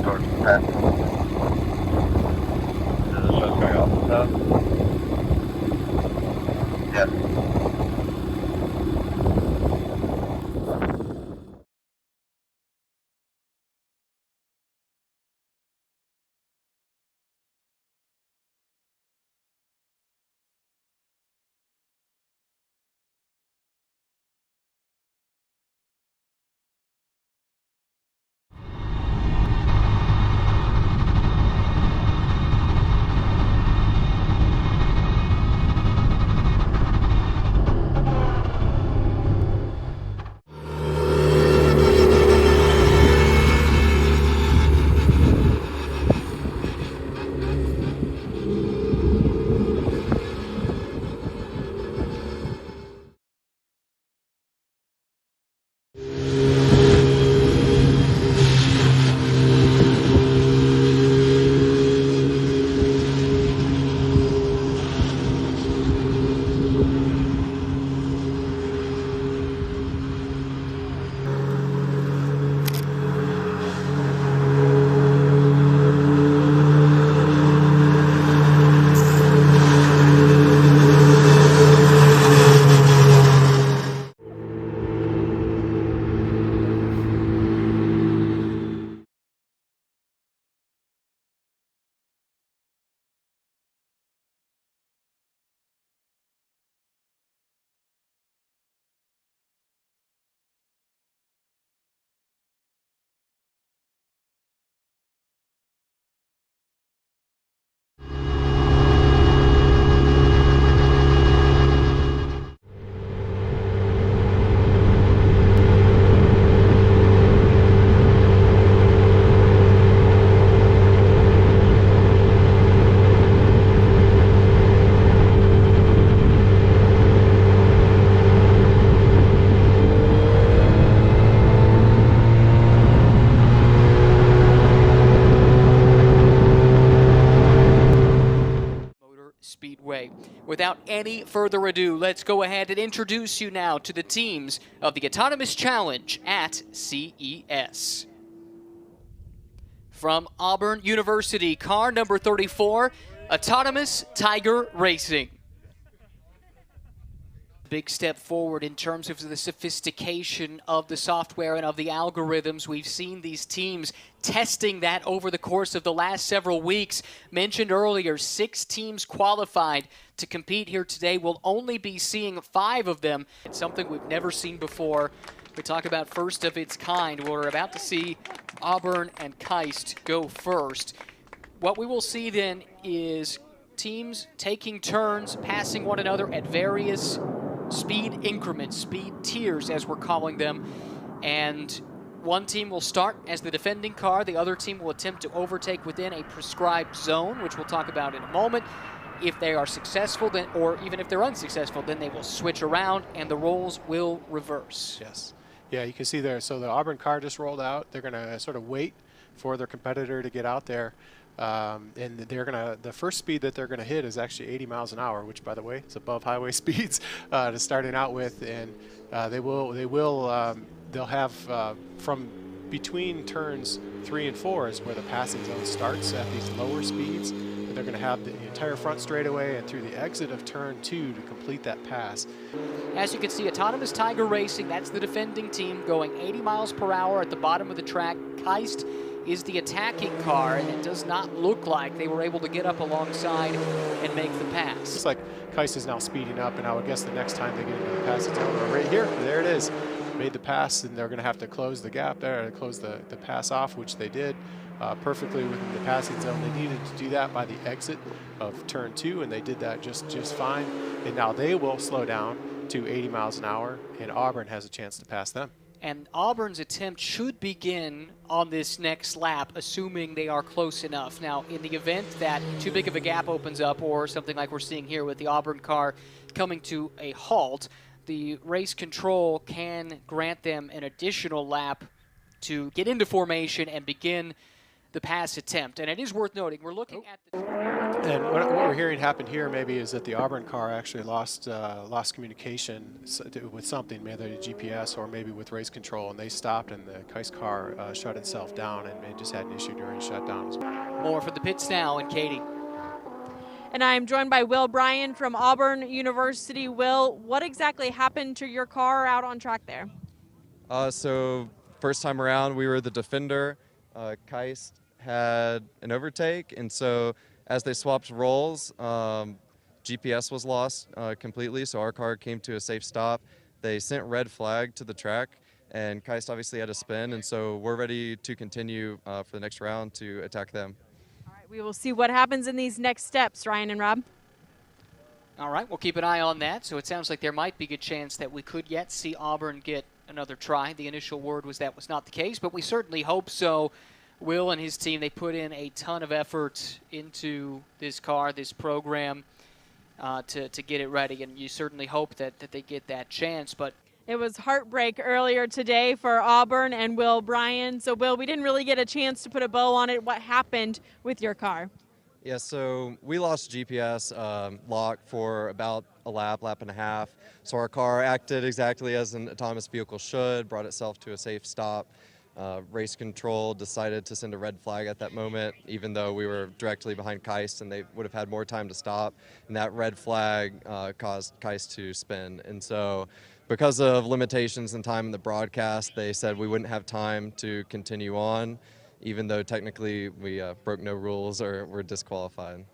towards the pass. Is the show going off the south? Yes. Speedway. Without any further ado, let's go ahead and introduce you now to the teams of the Autonomous Challenge at CES. From Auburn University, car number 34, Autonomous Tiger Racing. Big step forward in terms of the sophistication of the software and of the algorithms. We've seen these teams testing that over the course of the last several weeks. Mentioned earlier, 6 teams qualified to compete here today. We'll only be seeing 5 of them. It's something we've never seen before. We talk about first of its kind. We're about to see Auburn and Keist go first. What we will see then is teams taking turns, passing one another at various speed increments, speed tiers as we're calling them, and one team will start as the defending car, the other team will attempt to overtake within a prescribed zone, which we'll talk about in a moment. If they are successful, then, or even if they're unsuccessful, then they will switch around and the roles will reverse. Yes. Yeah, you can see there, so the Auburn car just rolled out. They're going to sort of wait for their competitor to get out there. And the first speed that they're gonna hit is actually 80 miles an hour, which, by the way, is above highway speeds to starting out with. And they'll have from between turns 3 and 4 is where the passing zone starts at these lower speeds. They're gonna have the entire front straightaway and through the exit of turn 2 to complete that pass. As you can see, Autonomous Tiger Racing, that's the defending team, going 80 miles per hour at the bottom of the track. Keist is the attacking car, and it does not look like they were able to get up alongside and make the pass. It's like Keist is now speeding up, and I would guess the next time they get into the passing zone, right here, there it is, made the pass, and they're going to have to close the gap there, close the pass off, which they did perfectly within the passing zone. They needed to do that by the exit of turn 2, and they did that just fine. And now they will slow down to 80 miles an hour, and Auburn has a chance to pass them. And Auburn's attempt should begin on this next lap, assuming they are close enough. Now, in the event that too big of a gap opens up, or something like we're seeing here with the Auburn car coming to a halt, the race control can grant them an additional lap to get into formation and begin the pass attempt. And it is worth noting, we're looking at the... And what we're hearing happen here maybe is that the Auburn car actually lost communication with something, maybe the GPS or maybe with race control, and they stopped, and the Kais car shut itself down and just had an issue during shutdown as well. More from the pits now, and Katie. And I'm joined by Will Bryan from Auburn University. Will, what exactly happened to your car out on track there? So first time around, we were the defender. Kais had an overtake, and so as they swapped roles, GPS was lost completely, so our car came to a safe stop. They sent red flag to the track, and Kais obviously had a spin, and so we're ready to continue for the next round to attack them. All right, we will see what happens in these next steps, Ryan and Rob. All right, we'll keep an eye on that. So it sounds like there might be a good chance that we could yet see Auburn get another try. The initial word was that was not the case, but we certainly hope so. Will and his team, they put in a ton of effort into this car, this program, to get it ready, and you certainly hope that they get that chance. But it was heartbreak earlier today for Auburn and Will Bryan. So, Will, we didn't really get a chance to put a bow on it. What happened with your car? Yeah, so we lost GPS lock for about a lap and a half. So our car acted exactly as an autonomous vehicle should, brought itself to a safe stop. Race control decided to send a red flag at that moment, even though we were directly behind Kais and they would have had more time to stop. And that red flag caused Kais to spin. And so because of limitations in time in the broadcast, they said we wouldn't have time to continue on, even though technically we broke no rules or were disqualified.